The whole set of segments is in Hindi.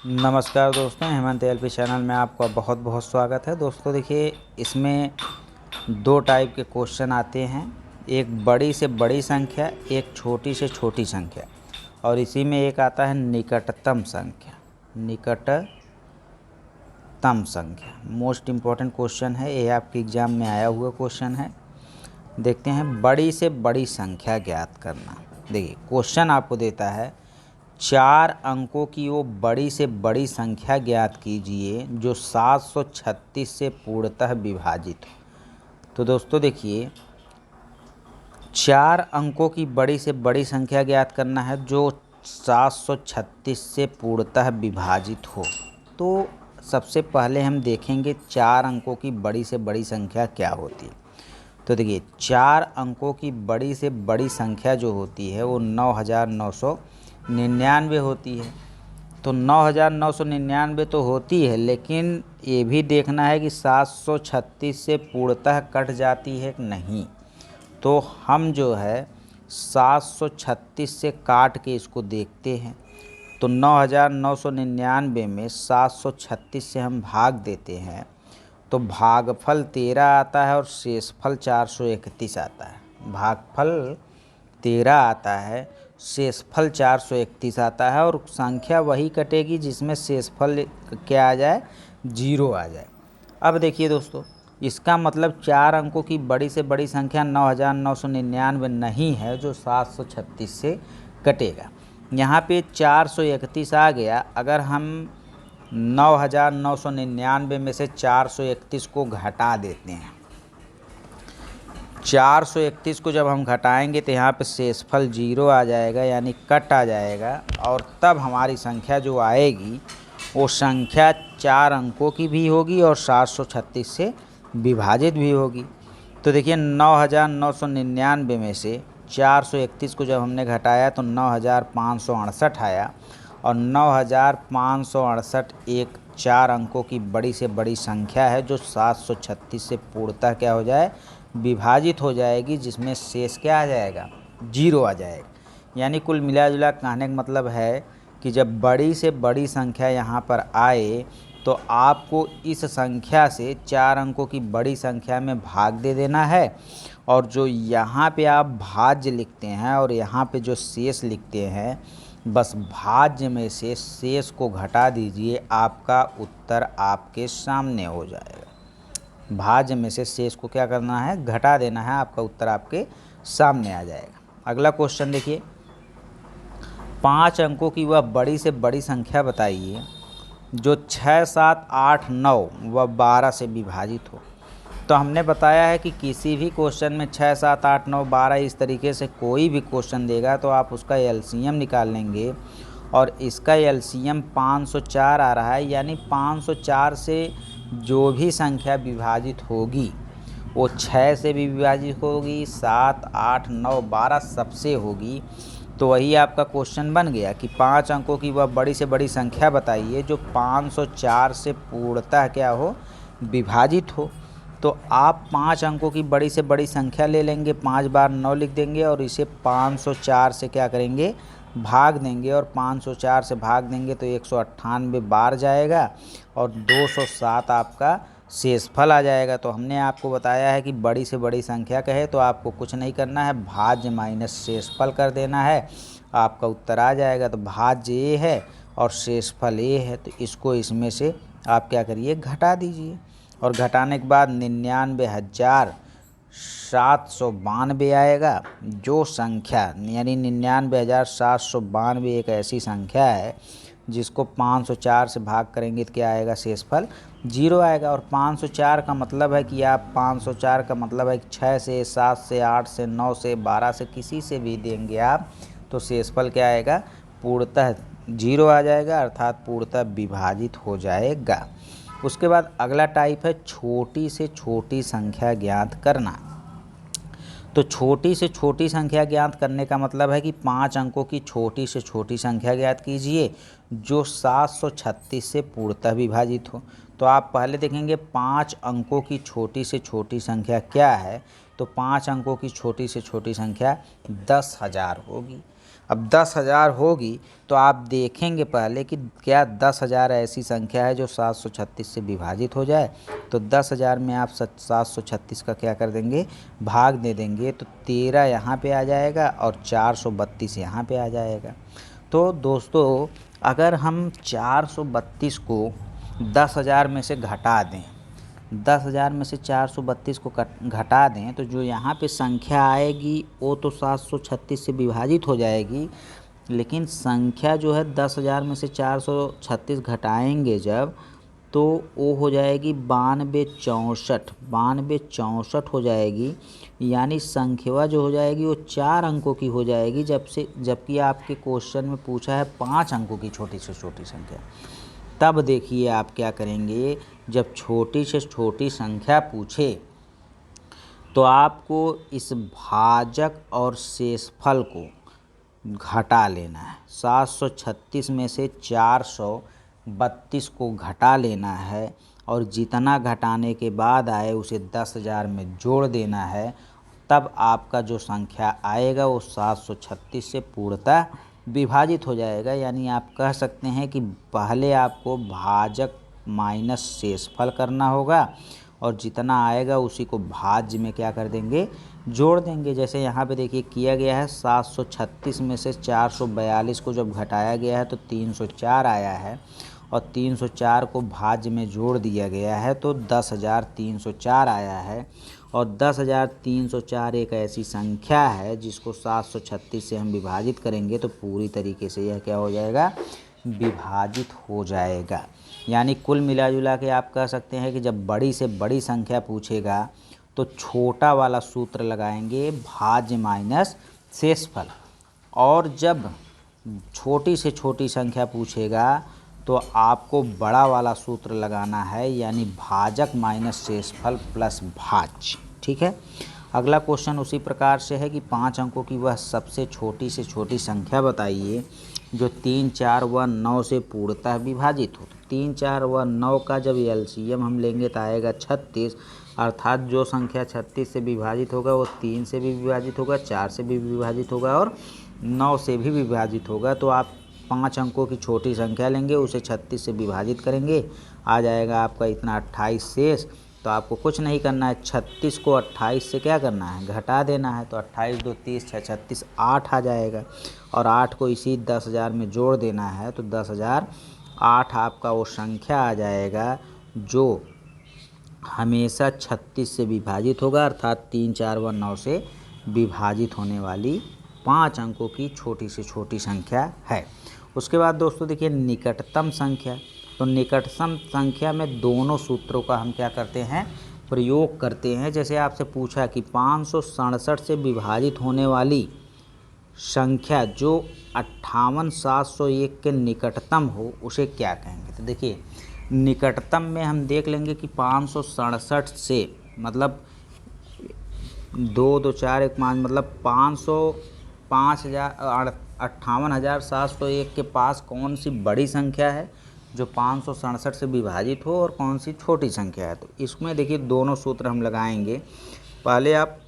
नमस्कार दोस्तों, हेमंत एलपी चैनल में आपका बहुत बहुत स्वागत है। दोस्तों देखिए, इसमें दो टाइप के क्वेश्चन आते हैं। एक बड़ी से बड़ी संख्या, एक छोटी से छोटी संख्या, और इसी में एक आता है निकटतम संख्या। निकटतम संख्या मोस्ट इम्पॉर्टेंट क्वेश्चन है, ये आपके एग्ज़ाम में आया हुआ क्वेश्चन है। देखते हैं, बड़ी से बड़ी संख्या ज्ञात करना। देखिए, क्वेश्चन आपको देता है 4 अंकों की वो बड़ी से बड़ी संख्या ज्ञात कीजिए जो 736 से पूर्णतः विभाजित हो। तो दोस्तों देखिए, 4 अंकों की बड़ी से बड़ी संख्या ज्ञात करना है जो 736 से पूर्णतः विभाजित हो। तो सबसे पहले हम देखेंगे 4 अंकों की बड़ी से बड़ी संख्या क्या होती है। तो देखिए, 4 अंकों की बड़ी से बड़ी संख्या जो होती है वो 9999 होती है। तो 9999 तो होती है, लेकिन ये भी देखना है कि 736 से पूर्णतः कट जाती है कि नहीं। तो हम जो है 736 से काट के इसको देखते हैं। तो 9999 में 736 से हम भाग देते हैं तो भागफल 13 आता है और शेषफल 431 आता है। भागफल 13 आता है, शेषफल 431 आता है, और संख्या वही कटेगी जिसमें शेषफल क्या आ जाए, 0 आ जाए। अब देखिए दोस्तों, इसका मतलब 4 अंकों की बड़ी से बड़ी संख्या 9999 नहीं है जो 736 से कटेगा। यहाँ पे 431 आ गया। अगर हम 9999 में से 431 को घटा देते हैं, 431 को जब हम घटाएंगे तो यहाँ पे शेषफल 0 आ जाएगा, यानी कट आ जाएगा। और तब हमारी संख्या जो आएगी वो संख्या 4 अंकों की भी होगी और 736 से विभाजित भी होगी। तो देखिए, 9999 में से 431 को जब हमने घटाया तो 9568 आया, और 9568 एक 4 अंकों की बड़ी से बड़ी संख्या है जो 736 से पूर्णतः क्या हो जाए, विभाजित हो जाएगी, जिसमें शेष क्या आ जाएगा, 0 आ जाएगा। यानी कुल मिला जुला कहने का मतलब है कि जब बड़ी से बड़ी संख्या यहाँ पर आए तो आपको इस संख्या से 4 अंकों की बड़ी संख्या में भाग दे देना है, और जो यहाँ पे आप भाज्य लिखते हैं और यहाँ पे जो शेष लिखते हैं, बस भाज्य में से शेष को घटा दीजिए, आपका उत्तर आपके सामने हो जाएगा। भाज्य में से शेष को क्या करना है, घटा देना है, आपका उत्तर आपके सामने आ जाएगा। अगला क्वेश्चन देखिए, 5 अंकों की वह बड़ी से बड़ी संख्या बताइए जो 6, 7, 8, 9 व 12 से विभाजित हो। तो हमने बताया है कि किसी भी क्वेश्चन में 6, 7, 8, 9, 12 इस तरीके से कोई भी क्वेश्चन देगा तो आप उसका एलसीएम निकाल लेंगे, और इसका एलसीएम 504 आ रहा है। यानी 504 से जो भी संख्या विभाजित होगी वो 6 से भी विभाजित होगी, 7, 8, 9, 12 सबसे होगी। तो वही आपका क्वेश्चन बन गया कि 5 अंकों की वह बड़ी से बड़ी संख्या बताइए जो 504 से पूर्णतः क्या हो, विभाजित हो। तो आप 5 अंकों की बड़ी से बड़ी संख्या ले लेंगे, 5 बार 9 लिख देंगे और इसे 504 से क्या करेंगे, भाग देंगे, और 504 से भाग देंगे तो 198 बार जाएगा और 207 आपका शेषफल आ जाएगा। तो हमने आपको बताया है कि बड़ी से बड़ी संख्या कहे तो आपको कुछ नहीं करना है, भाज्य माइनस शेषफल कर देना है, आपका उत्तर आ जाएगा। तो भाज्य ए है और शेषफल ए है, तो इसको इसमें से आप क्या करिए, घटा दीजिए, और घटाने के बाद 99,792 आएगा। जो संख्या यानी 99,792 एक ऐसी संख्या है जिसको 504 से भाग करेंगे तो क्या आएगा, शेषफल 0 आएगा। और 504 का मतलब है कि आप 504 का मतलब है कि 6 से, 7 से, 8 से, 9 से, 12 से किसी से भी देंगे आप तो शेषफल क्या आएगा, पूर्णतः 0 आ जाएगा, अर्थात पूर्णतः विभाजित हो जाएगा। उसके बाद अगला टाइप है छोटी से छोटी संख्या ज्ञात करना। तो छोटी से छोटी संख्या ज्ञात करने का मतलब है कि 5 अंकों की छोटी से छोटी संख्या ज्ञात कीजिए जो 736 से पूर्णतः विभाजित हो। तो आप पहले देखेंगे 5 अंकों की छोटी से छोटी संख्या क्या है। तो 5 अंकों की छोटी से छोटी संख्या 10,000 होगी। अब 10,000 होगी तो आप देखेंगे पहले कि क्या 10,000 ऐसी संख्या है जो 736 से विभाजित हो जाए। तो 10,000 में आप 736 का क्या कर देंगे, भाग दे देंगे, तो 13 यहाँ पे आ जाएगा और 432 यहाँ पे आ जाएगा। तो दोस्तों अगर हम 432 को 10,000 में से घटा दें, 10,000 में से 432 को घटा दें तो जो यहाँ पे संख्या आएगी वो तो 736 से विभाजित हो जाएगी, लेकिन संख्या जो है 10,000 में से 436 घटाएंगे जब, तो वो हो जाएगी 9264 हो जाएगी। यानी संख्या जो हो जाएगी वो 4 अंकों की हो जाएगी, जबकि आपके क्वेश्चन में पूछा है 5 अंकों की छोटी से छोटी संख्या। तब देखिए आप क्या करेंगे, जब छोटी से छोटी संख्या पूछे तो आपको इस भाजक और शेषफल को घटा लेना है। 736 में से 432 को घटा लेना है और जितना घटाने के बाद आए उसे 10,000 में जोड़ देना है। तब आपका जो संख्या आएगा वो 736 से पूर्णतः विभाजित हो जाएगा। यानी आप कह सकते हैं कि पहले आपको भाजक माइनस शेषफल करना होगा और जितना आएगा उसी को भाज्य में क्या कर देंगे, जोड़ देंगे। जैसे यहाँ पे देखिए किया गया है, 736 में से 442 को जब घटाया गया है तो 304 आया है और 304 को भाज्य में जोड़ दिया गया है तो 10,304 आया है। और 10,304 एक ऐसी संख्या है जिसको 736 से हम विभाजित करेंगे तो पूरी तरीके से यह क्या हो जाएगा, विभाजित हो जाएगा। यानी कुल मिला जुला के आप कह सकते हैं कि जब बड़ी से बड़ी संख्या पूछेगा तो छोटा वाला सूत्र लगाएंगे, भाज्य माइनस शेषफल, और जब छोटी से छोटी संख्या पूछेगा तो आपको बड़ा वाला सूत्र लगाना है, यानी भाजक माइनस शेषफल प्लस भाज्य। ठीक है। अगला क्वेश्चन उसी प्रकार से है कि 5 अंकों की वह सबसे छोटी से छोटी संख्या बताइए जो 3, 4 व 9 से पूर्णतः विभाजित हो। 3, 4 व 9 का जब एलसीएम हम लेंगे तो आएगा 36, अर्थात जो संख्या 36 से विभाजित होगा वो 3 से भी विभाजित होगा, 4 से भी विभाजित होगा और 9 से भी विभाजित होगा। तो आप 5 अंकों की छोटी संख्या लेंगे, उसे 36 से विभाजित करेंगे, आ जाएगा आपका इतना 28 शेष। तो आपको कुछ नहीं करना है, 36 को 28 से क्या करना है, घटा देना है। तो 28 2 30 6 36 8 आ जाएगा और 8 को इसी 10,000 में जोड़ देना है तो 10,008 आपका वो संख्या आ जाएगा जो हमेशा 36 से विभाजित होगा, अर्थात 3, 4 व 9 से विभाजित होने वाली 5 अंकों की छोटी से छोटी संख्या है। उसके बाद दोस्तों देखिए निकटतम संख्या। तो निकटतम संख्या में दोनों सूत्रों का हम क्या करते हैं, प्रयोग करते हैं। जैसे आपसे पूछा कि 567 से विभाजित होने वाली संख्या जो 58,701 के निकटतम हो उसे क्या कहेंगे। तो देखिए निकटतम में हम देख लेंगे कि 567 से मतलब 2 2 4 1 5 मतलब 58,701 के पास कौन सी बड़ी संख्या है जो 567 से विभाजित हो और कौन सी छोटी संख्या है। तो इसमें देखिए दोनों सूत्र हम लगाएंगे। पहले आप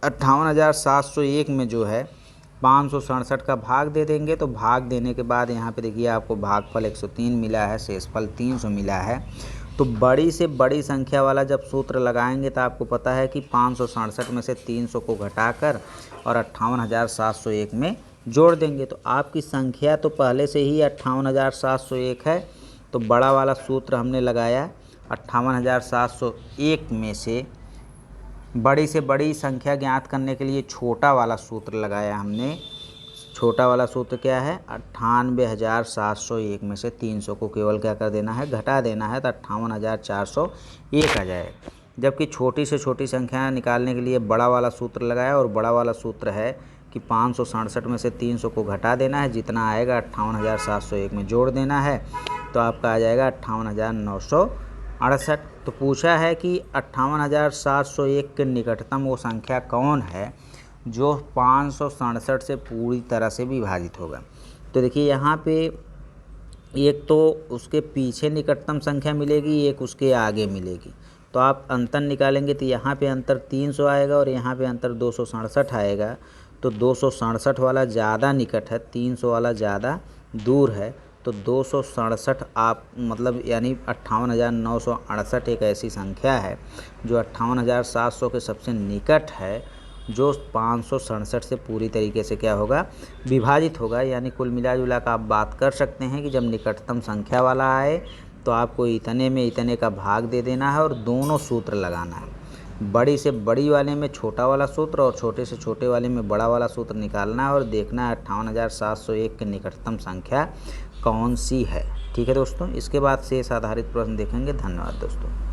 58,701 में जो है 567 का भाग दे देंगे, तो भाग देने के बाद यहाँ पे देखिए आपको भागफल 103 मिला है, शेषफल 300 मिला है। तो बड़ी से बड़ी संख्या वाला जब सूत्र लगाएंगे तो आपको पता है कि 567 में से 300 को घटाकर और 58,701 में जोड़ देंगे। तो आपकी संख्या तो पहले से ही 58,701 है, तो बड़ा वाला सूत्र हमने लगाया। 58,701 में से बड़ी से बड़ी संख्या ज्ञात करने के लिए छोटा वाला सूत्र लगाया हमने। छोटा वाला सूत्र क्या है, 98,701 में से 300 को केवल क्या कर देना है, घटा देना है, तो 58,401 आ जाएगा। जबकि छोटी से छोटी संख्या निकालने के लिए बड़ा वाला सूत्र लगाया और बड़ा वाला सूत्र है कि 567 में से 300 को घटा देना है, जितना आएगा 58,701 में जोड़ देना है, तो आपका आ जाएगा 58,968। तो पूछा है कि 58,701 के निकटतम वो संख्या कौन है जो 567 से पूरी तरह से विभाजित होगा। तो देखिए यहाँ पे एक तो उसके पीछे निकटतम संख्या मिलेगी, एक उसके आगे मिलेगी। तो आप अंतर निकालेंगे तो यहाँ पे अंतर 300 आएगा और यहाँ पे अंतर 267 आएगा। तो 267 वाला ज़्यादा निकट है, 300 वाला ज़्यादा दूर है। तो 267 आप मतलब यानी 58,968 एक ऐसी संख्या है जो 58,700 के सबसे निकट है, जो 567 से पूरी तरीके से क्या होगा, विभाजित होगा। यानी कुल मिला जुला कर आप बात कर सकते हैं कि जब निकटतम संख्या वाला आए तो आपको इतने में इतने का भाग दे देना है और दोनों सूत्र लगाना है। बड़ी से बड़ी वाले में छोटा वाला सूत्र और छोटे से छोटे वाले में बड़ा वाला सूत्र निकालना है और देखना है 58,701 की निकटतम संख्या कौन सी है। ठीक है दोस्तों, इसके बाद शेष आधारित प्रश्न देखेंगे। धन्यवाद दोस्तों।